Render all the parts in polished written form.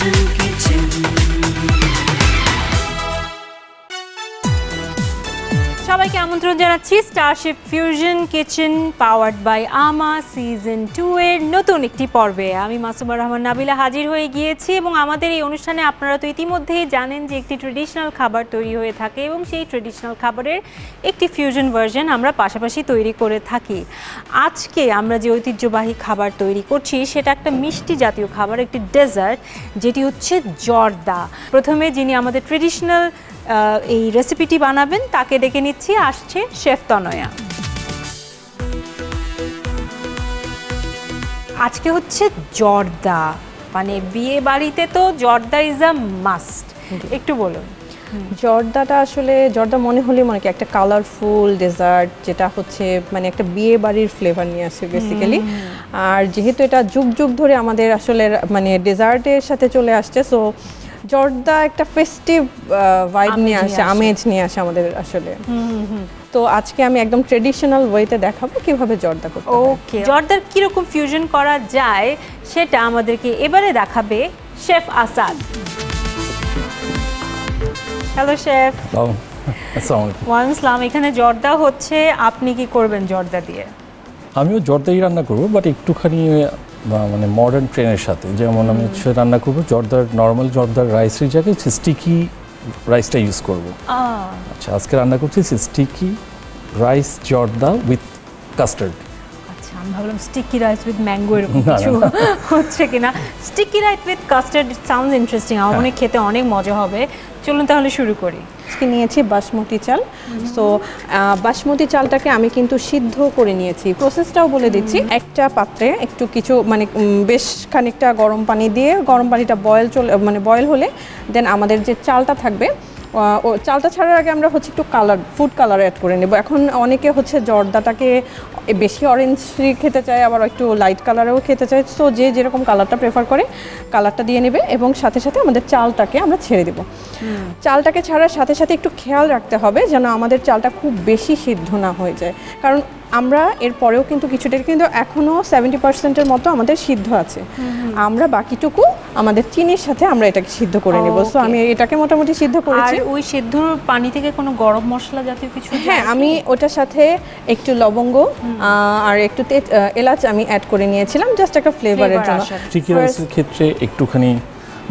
Fusion Kitchen. সবাইকে আমন্ত্রণ জানাচ্ছি Starship Fusion Kitchen powered by আমা সিজন 2 এর নতুন একটি পর্বে। আমি মাসুমা রহমান নাবিলা হাজির হয়ে গিয়েছি এবং আমাদের এই অনুষ্ঠানে আপনারা তো ইতিমধ্যেই জানেন যে একটি ট্রেডিশনাল খাবার তৈরি হয়ে থাকে এবং সেই ট্রেডিশনাল খাবারের একটি ফিউশন ভার্সন আমরা পাশাপাশি তৈরি করে থাকি। আজকে আমরা যে ঐতিহ্যবাহী খাবার তৈরি করছি সেটা একটা মিষ্টি জাতীয় খাবার, একটি ডেজার্ট, যেটি হচ্ছে জর্দা। প্রথমে যিনি আমাদের ট্রেডিশনাল এই রেসিপিটি বানাবেন তাকে ডেকে নিচ্ছি, আসছে শেফ তনয়া। আজকে হচ্ছে জর্দা, মানে বিয়ে বাড়িতে তো জর্দা ইজ আ মাস্ট, একটু বলুন। জর্দাটা আসলে জর্দা মনে হলে মনে কি একটা কালারফুল ডেজার্ট, যেটা হচ্ছে মানে একটা বিয়ে বাড়ির ফ্লেভার নিয়ে আসে বেসিক্যালি। আর যেহেতু এটা যুগ যুগ ধরে আমাদের আসলে মানে ডেজার্টের সাথে চলে আসছে, সো জর্দা একটা ফেস্টিভ ভাইব নিয়ে আসে, আমেজ নিয়ে আসে আমাদের আসলে। তো আজকে আমি একদম ট্রেডিশনাল ওয়েতে দেখাবো কিভাবে জর্দা করতে হয়। ওকে, জর্দার কিরকম ফিউশন করা যায় সেটা আমাদেরকে এবারে দেখাবে শেফ আসাদ। Hello chef. আসসালামু আলাইকুম। ওয়ালাইকুম আসসালাম। এখানে জর্দা হচ্ছে, আপনি কি করবেন জর্দা দিয়ে? আমিও জর্দাই রান্না করবো, বাট একটুখানি মানে মডার্ন ট্রেনের সাথে। যেমন আমি হচ্ছে রান্না করবো জর্দার, নর্মাল জর্দার রাইসের জায়গায় স্টিকি রাইসটা ইউজ করবো। আচ্ছা, আজকে রান্না করছি স্টিকি রাইস জর্দা উইথ কাস্টার্ড। আচ্ছা, আমি ভাবলাম স্টিকি রাইস উইথ ম্যাঙ্গো এরকম কিছু হচ্ছে কিনা। Sticky rice with custard sounds interesting, আমার মনে হয় খেতে অনেক মজা হবে। চলুন তাহলে শুরু করি। আজকে নিয়েছি বাসমতি চাল। সো বাসমতি চালটাকে আমি কিন্তু সিদ্ধ করে নিয়েছি। প্রসেসটাও বলে দিচ্ছি। একটা পাত্রে একটু কিছু মানে বেশ খানিকটা গরম পানি দিয়ে, গরম পানিটা বয়েল হলে দেন আমাদের যে চালটা থাকবে, ও চালটা ছাড়ার আগে আমরা হচ্ছে একটু ফুড কালার অ্যাড করে নেব। এখন অনেকে হচ্ছে জর্দাটাকে বেশি অরেঞ্জ খেতে চায়, আবার একটু লাইট কালারেও খেতে চায়। সো যে যেরকম কালারটা প্রেফার করে কালারটা দিয়ে নেবে এবং সাথে সাথে আমাদের চালটাকে আমরা ছেড়ে দেব। চালটাকে ছাড়ার সাথে সাথে একটু খেয়াল রাখতে হবে যেন আমাদের চালটা খুব বেশি সিদ্ধ না হয়ে যায়, কারণ আমরা এর পরেও কিন্তু কিছুটা কিন্তু এখনও 70%-এর মতো আমাদের সিদ্ধ আছে। আমরা বাকিটুকু আমাদের চিনির সাথে আমরা এটাকে সিদ্ধ করে নেব। সো আমি এটাকে মোটামুটি সিদ্ধ করেছি। আর ওই সিদ্ধ পানি থেকে কোনো গরম মশলা জাতীয় কিছু? হ্যাঁ, আমি ওটার সাথে একটু লবঙ্গ আর একটু এলাচ আমি অ্যাড করে নিয়েছিলাম, জাস্ট একটা ফ্লেভারের জন্য। স্টিকি রাইসের ক্ষেত্রে একটুখানি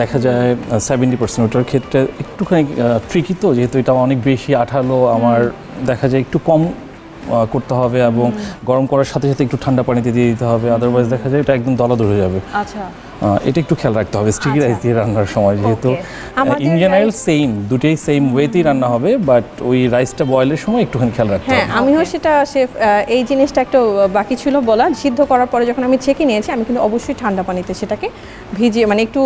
দেখা যায় 70%, ওটার ক্ষেত্রে একটুখানি ট্রিকি তো, যেহেতু এটা অনেক বেশি আঠালো, আমার দেখা যায় একটু কম করতে হবে এবং গরম করার সাথে সাথে একটু ঠান্ডা পানিতে দিয়ে দিতে হবে, আদারওয়াইজ দেখা যায় এটা একদম দলা ধরে যাবে। আচ্ছা, এটা একটু খেয়াল রাখতে হবে স্টিকি রাইস দিয়ে রান্নার সময়, যেহেতু ইন জেনারেল সেম দুটোই সেম ওয়েতেই রান্না হবে, বাট ওই রাইসটা বয়েলের সময় একটুখানি খেয়াল রাখতে হবে। হ্যাঁ, আমিও সেটা শেফ এই জিনিসটা একটু বাকি ছিল বলা। সিদ্ধ করার পরে যখন আমি ছেঁকে নিয়েছি, আমি কিন্তু অবশ্যই ঠান্ডা পানিতে সেটাকে ভিজিয়ে মানে একটু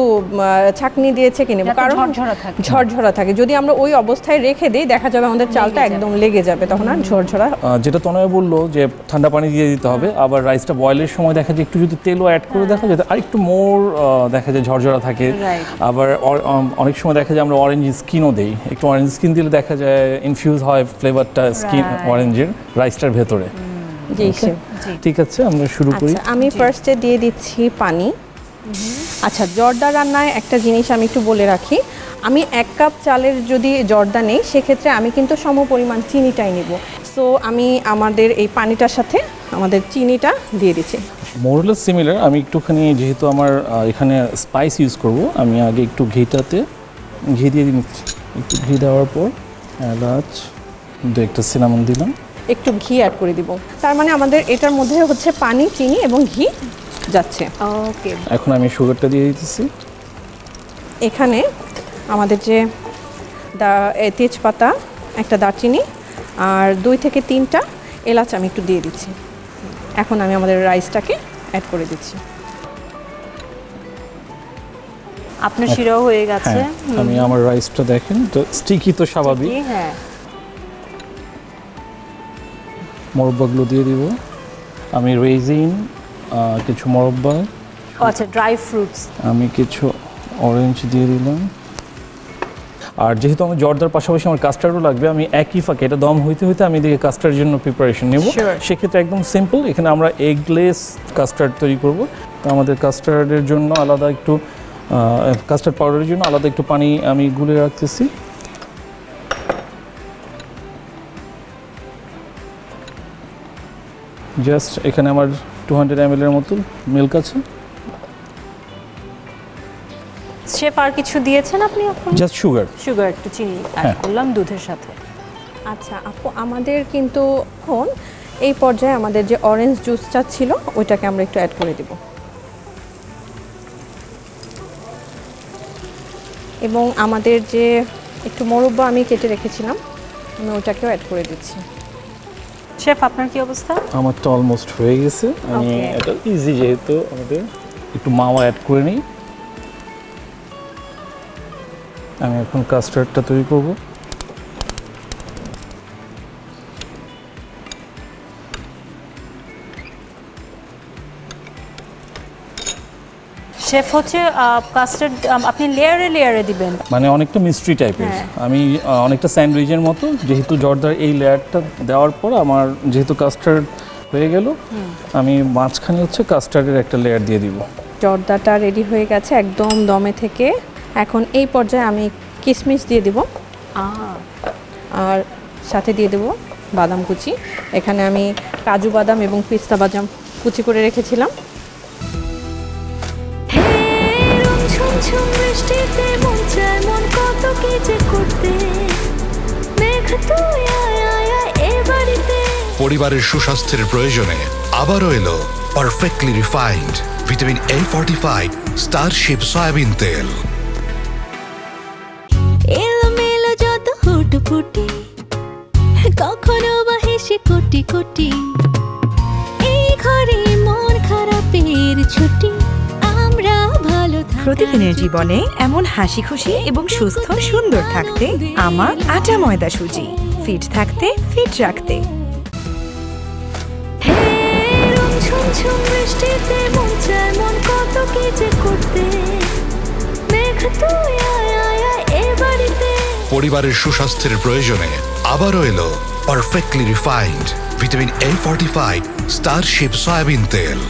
ছাঁকনি দিয়ে ছেঁকে নেব, কারণ ঝরঝরা থাকে। যদি আমরা ওই অবস্থায় রেখে দিই দেখা যাবে আমাদের চালটা একদম লেগে যাবে, তখন আর ঝরঝরা। যেটা তনয় বললো যে ঠান্ডা পানি দিয়ে দিতে হবে, আবার রাইসটা বয়েলের সময় দেখা যায় একটু যদি তেলও অ্যাড করে দেখা যায় আর একটু মোর দেখা যায় ঝরঝরা থাকে। আবার অনেক সময় দেখা যায় আমরা অরেঞ্জ স্কিনও দেই, একটু অরেঞ্জ স্কিন দিলে দেখা যায় ইনফিউজ হয় ফ্লেভারটা স্কিন অরেঞ্জের রাইসটার ভেতরে। জি শেফ, ঠিক আছে, আমরা শুরু করি। আমি ফার্স্টে দিয়ে দিচ্ছি পানি। আচ্ছা, জর্দা রান্নায় একটা জিনিস আমি একটু বলে রাখি, আমি 1 কাপ চালের যদি জর্দা নেই সেক্ষেত্রে আমি কিন্তু সমপরিমাণ চিনিটাই নেব। সো আমি আমাদের এই পানিটার সাথে আমাদের চিনিটা দিয়ে দিচ্ছি। মোরলেস সিমিলার। আমি একটুখানি যেহেতু আমার এখানে স্পাইস ইউজ করব, আমি আগে একটু ঘি দিয়ে নিচ্ছি। একটু ঘি দেওয়ার পর এলাচ, একটা সিনামন দিলাম, একটু ঘি অ্যাড করে দিব। তার মানে আমাদের এটার মধ্যে হচ্ছে পানি, চিনি এবং ঘি যাচ্ছে। ওকে, এখন আমি সুগারটা দিয়ে দিতেছি। এখানে আমাদের যে তেজপাতা, একটা দারচিনি আর 2 থেকে 3টা এলাচ আমি একটু দিয়ে দিচ্ছি। এখন আমি আমাদের রাইসটাকে অ্যাড করে দিচ্ছি। আপনার শিরাও হয়ে গেছে। আমি আমার রাইসটা দেখেন তো স্টিকি তো স্বাভাবিক। হ্যাঁ, মোরব্বাগুলো দিয়ে দিব। আমি রেজিন, কিছু মোরব্বা, আচ্ছা ড্রাই ফ্রুটস, আমি কিছু অরেঞ্জ দিয়ে দিলাম। আর যেহেতু আমি জর্দার পাশাপাশি আমার কাস্টার্ডও লাগবে, আমি একই ফাঁকে এটা দম হইতে হইতে আমি এদিকে কাস্টার্ডের জন্য প্রিপারেশন নেব। সেক্ষেত্রে একদম সিম্পল, এখানে আমরা এগলেস কাস্টার্ড তৈরি করব। তো আমাদের কাস্টার্ডের জন্য আলাদা একটু কাস্টার্ড পাউডারের জন্য আলাদা একটু পানি আমি গুলে রাখতেছি। জাস্ট এখানে আমার 200 ml এর মতো মিল্ক আছে। শেফ আর কিছু দিয়েছেন আপনি এখন? Just sugar. সুগার, একটু চিনি অ্যাড হ্যাঁ। করলাম দুধের সাথে। আচ্ছা আপু, আমাদের কিন্তু এখন এই পর্যায়ে আমাদের যে অরেঞ্জ জুসটা ছিল ওইটাকে আমরা একটু অ্যাড করে দিব, এবং আমাদের যে একটু মোরব্বা আমি কেটে রেখেছিলাম আমি ওটাকেও অ্যাড করে দিচ্ছি। শেফ আপনার কি অবস্থা? আমার তো অলমোস্ট হয়ে গেছে। আমি Okay. এটা ইজি, যেহেতু আমাদের একটু মাওয়া অ্যাড করে নিই। আমি এখন কাস্টার্ডটা তৈরি করব। শেফ হচ্ছে কাস্টার্ড আপনি লেয়ারে লেয়ারে দিবেন। মানে অনেকটা মিস্ট্রি টাইপের। হ্যাঁ। আমি অনেকটা স্যান্ডউইচের মতো, যেহেতু জর্দার এই লেয়ারটা দেওয়ার পর আমার যেহেতু কাস্টার্ড হয়ে গেল, আমি মাঝখানে হচ্ছে কাস্টার্ডের একটা লেয়ার দিয়ে দিব। জর্দাটা রেডি হয়ে গেছে একদম দমে থেকে। এখন এই পর্যায়ে আমি কিশমিশ দিয়ে দিব আর সাথে দিয়ে দেব বাদাম কুচি। এখানে আমি কাজু বাদাম এবং পিস্তা বাদাম কুচি করে রেখেছিলাম। ঝুমঝুম বৃষ্টিতে মন চায় মন কত কি যে করতে, মেঘ তুই আয় আয় আয় এ বাড়িতে। পরিবারের সুস্বাস্থ্যের প্রয়োজনে আবারও এলো perfectly refined vitamin A45 Starship soybean তেল। এলোমেলো যত হুটফুটি, কখনো বা হেসে কোটি কোটি, এই ঘরে মন খারাপের ছুটি, আমরা ভালো থাকার প্রতিদিনের জীবনে এমন হাসি খুশি এবং সুস্থ সুন্দর থাকতে আমার আটা ময়দা সুজি, ফিট থাকতে ফিট রাখতে। ঝুমঝুম বৃষ্টিতে মন চায় মন কত কি যে করতে, মেঘ তুই আয় আয় আয় এ বাড়িতে। পরিবারের সুস্বাস্থ্যের প্রয়োজনে আবারও এলো perfectly refined vitamin A45 Starship soybean তেল।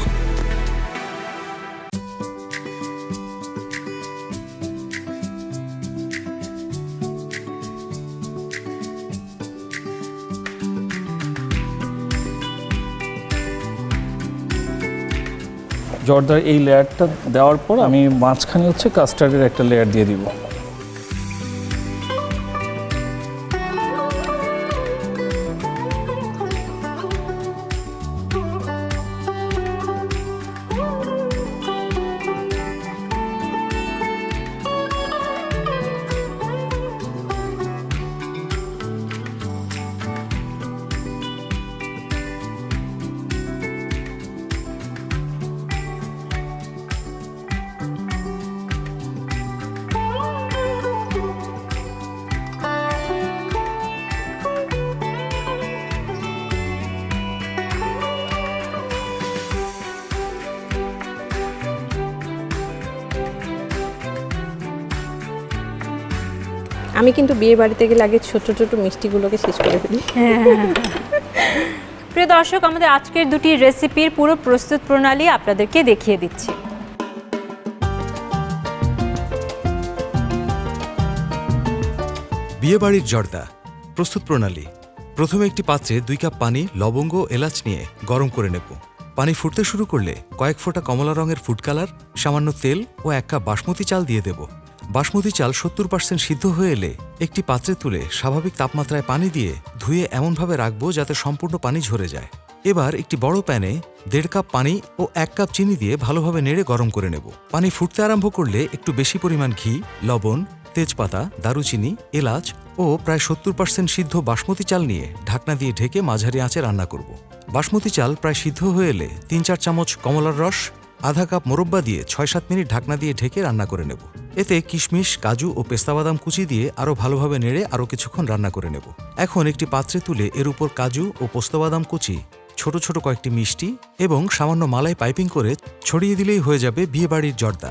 জর্দার এই লেয়ারটা দেওয়ার পর আমি মাঝখানে হচ্ছে কাস্টার্ডের একটা লেয়ার দিয়ে দিব। আমি কিন্তু বিয়ে বাড়িতে গেলে আগে ছোট ছোট মিষ্টিগুলোকে শেষ করে ফেলি। প্রিয় দর্শক, আমাদের আজকের দুটি রেসিপির পুরো প্রস্তুত প্রণালী আপনাদেরকে দেখিয়ে দিচ্ছি। বিয়েবাড়ির জর্দা প্রস্তুত প্রণালী। প্রথমে একটি পাত্রে 2 কাপ পানি, লবঙ্গ, এলাচ নিয়ে গরম করে নেব। পানি ফুটতে শুরু করলে কয়েক ফোঁটা কমলা রঙের ফুড কালার, সামান্য তেল ও 1 কাপ বাসমতি চাল দিয়ে দেব। বাসমতি চাল 70% সিদ্ধ হয়ে এলে একটি পাত্রে তুলে স্বাভাবিক তাপমাত্রায় পানি দিয়ে ধুয়ে এমনভাবে রাখবো যাতে সম্পূর্ণ পানি ঝরে যায়। এবার একটি বড় প্যানে 1.5 কাপ পানি ও 1 কাপ চিনি দিয়ে ভালোভাবে নেড়ে গরম করে নেব। পানি ফুটতে আরম্ভ করলে একটু বেশি পরিমাণ ঘি, লবণ, তেজপাতা, দারুচিনি, এলাচ ও প্রায় 70% সিদ্ধ বাসমতি চাল নিয়ে ঢাকনা দিয়ে ঢেকে মাঝারি আঁচে রান্না করব। বাসমতি চাল প্রায় সিদ্ধ হয়ে এলে 3-4 চামচ কমলার রস, আধা কাপ মোরব্বা দিয়ে 6-7 মিনিট ঢাকনা দিয়ে ঢেকে রান্না করে নেব। এতে কিশমিশ, কাজু ও পেস্তা বাদাম কুচি দিয়ে আরও ভালোভাবে নেড়ে আরও কিছুক্ষণ রান্না করে নেব। এখন একটি পাত্রে তুলে এর উপর কাজু ও পোস্ত বাদাম কুচি, ছোট ছোট কয়েকটি মিষ্টি এবং সামান্য মালাই পাইপিং করে ছড়িয়ে দিলেই হয়ে যাবে বিয়েবাড়ির জর্দা।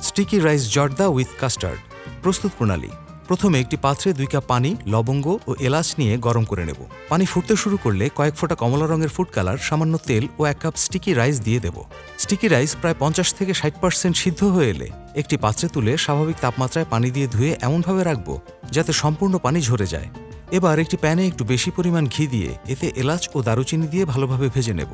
স্টিকি রাইস জর্দা উইথ কাস্টার্ড প্রস্তুত প্রণালী। প্রথমে একটি পাত্রে 2 কাপ পানি, লবঙ্গ ও এলাচ নিয়ে গরম করে নেব। পানি ফুটতে শুরু করলে কয়েক ফোঁটা কমলা রঙের ফুড কালার, সামান্য তেল ও 1 কাপ স্টিকি রাইস দিয়ে দেব। স্টিকি রাইস প্রায় 50 থেকে 60% সিদ্ধ হয়ে এলে একটি পাত্রে তুলে স্বাভাবিক তাপমাত্রায় পানি দিয়ে ধুয়ে এমনভাবে রাখবো যাতে সম্পূর্ণ পানি ঝরে যায়। এবার একটি প্যানে একটু বেশি পরিমাণ ঘি দিয়ে এতে এলাচ ও দারুচিনি দিয়ে ভালোভাবে ভেজে নেব।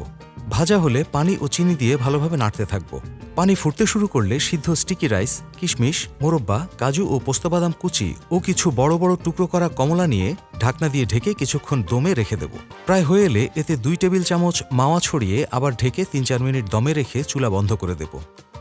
ভাজা হলে পানি ও চিনি দিয়ে ভালোভাবে নাড়তে থাকবো। পানি ফুটতে শুরু করলে সিদ্ধ স্টিকি রাইস, কিশমিশ, মোরব্বা, কাজু ও পোস্তবাদাম কুচি ও কিছু বড় বড় টুকরো করা কমলা নিয়ে ঢাকনা দিয়ে ঢেকে কিছুক্ষণ দমে রেখে দেব। প্রায় হয়ে এলে এতে 2 টেবিল চামচ মাওয়া ছড়িয়ে আবার ঢেকে 3-4 মিনিট দমে রেখে চুলা বন্ধ করে দেব।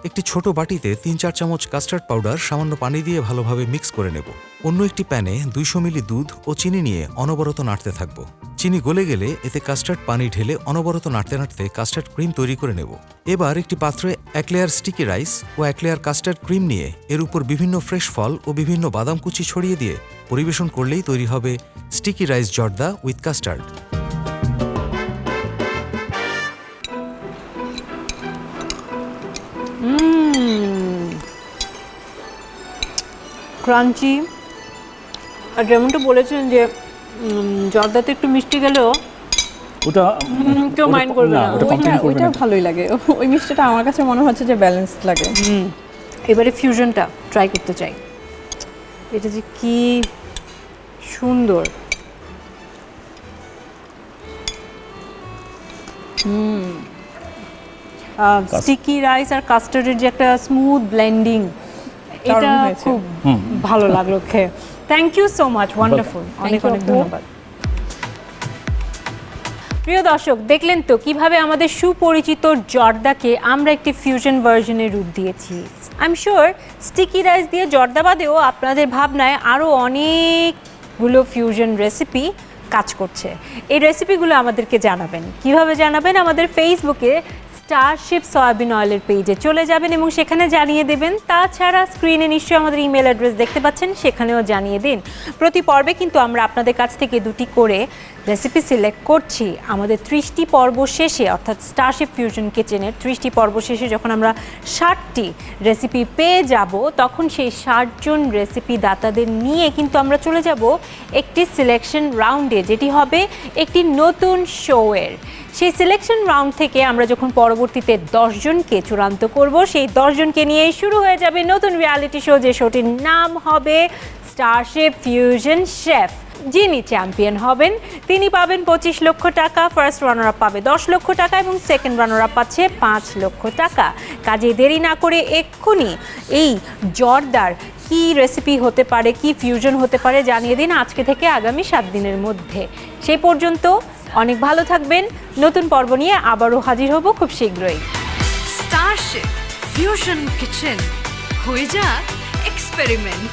একটি ছোট বাটিতে 3-4 চামচ কাস্টার্ড পাউডার সামান্য পানি দিয়ে ভালোভাবে মিক্স করে নেব। অন্য একটি প্যানে 200 মিলি দুধ ও চিনি নিয়ে অনবরত নাড়তে থাকব। চিনি গলে গেলে এতে কাস্টার্ড পানি ঢেলে অনবরত নাড়তে নাড়তে কাস্টার্ড ক্রিম তৈরি করে নেব। এবার একটি পাত্রে 1 লেয়ার স্টিকি রাইস ও 1 লেয়ার কাস্টার্ড ক্রিম নিয়ে এর উপর বিভিন্ন ফ্রেশ ফল ও বিভিন্ন বাদাম কুচি ছড়িয়ে দিয়ে পরিবেশন করলেই তৈরি হবে স্টিকি রাইস জর্দা উইথ কাস্টার্ড। ক্রাঞ্চি, আর যেমনটা বলেছেন যে জর্দাতে একটু মিষ্টি গেলেও ওটা কেউ মাইন্ড করবে না। ওটা কমপ্লেইন করবে ওইটা না। ভালোই লাগে, ওই মিষ্টিটা আমার কাছে মনে হচ্ছে যে ব্যালেন্সড লাগে। এবারে ফিউশনটা ট্রাই করতে চাই। এটা যে কি সুন্দর। স্টিকি রাইস আর কাস্টার্ডের যে একটা স্মুথ ব্লেন্ডিং, এটা হয়েছে। খুব ভালো লাগলো খেয়ে। Thank you so much, wonderful. অনেক you, অনেক আপু। ধন্যবাদ। প্রিয় দর্শক, দেখলেন তো কিভাবে আমাদের সুপরিচিত জর্দাকে আমরা একটি ফিউশন ভার্জনের রূপ দিয়েছি। I am sure sticky rice দিয়ে জর্দা বাদেও আপনাদের ভাবনায় আরও অনেকগুলো ফিউশন রেসিপি কাজ করছে। এই রেসিপিগুলো আমাদেরকে জানাবেন। কিভাবে জানাবেন? আমাদের ফেসবুকে স্টারশিপ সয়াবিন অয়েলের পেজে চলে যাবেন এবং সেখানে জানিয়ে দেবেন। তাছাড়া স্ক্রিনে নিশ্চয়ই আমাদের ইমেল অ্যাড্রেস দেখতে পাচ্ছেন, সেখানেও জানিয়ে দিন। প্রতি পর্বে কিন্তু আমরা আপনাদের কাছ থেকে 2টি করে রেসিপি সিলেক্ট করছি। আমাদের 30টি পর্ব শেষে, অর্থাৎ স্টারশিপ ফিউশন কিচেনের 30টি পর্ব শেষে যখন আমরা 60টি রেসিপি পেয়ে যাব, তখন সেই 60 জন রেসিপি দাতাদের নিয়ে কিন্তু আমরা চলে যাব একটি সিলেকশন রাউন্ডে, যেটি হবে একটি নতুন শোয়ের। সেই সিলেকশন রাউন্ড থেকে আমরা যখন পরবর্তীতে 10 জনকে চূড়ান্ত করব, সেই 10 জনকে নিয়েই শুরু হয়ে যাবে নতুন রিয়ালিটি শো, যে শোটির নাম হবে স্টারশিপ ফিউশন শেফ। যিনি চ্যাম্পিয়ন হবেন তিনি পাবেন 25 লক্ষ টাকা, ফার্স্ট রানার আপ পাবে 10 লক্ষ টাকা এবং সেকেন্ড রানার আপ পাচ্ছে 5 লক্ষ টাকা। কাজে দেরি না করে এক্ষুনি এই জর্দার কি রেসিপি হতে পারে, কি ফিউশন হতে পারে জানিয়ে দিন আজকে থেকে আগামী 7 দিনের মধ্যে। সেই পর্যন্ত অনেক ভালো থাকবেন। নতুন পর্ব নিয়ে আবারও হাজির হব খুব শীঘ্রই। স্টারশিপ ফিউশন কিচেন, হয়ে যাক এক্সপেরিমেন্ট।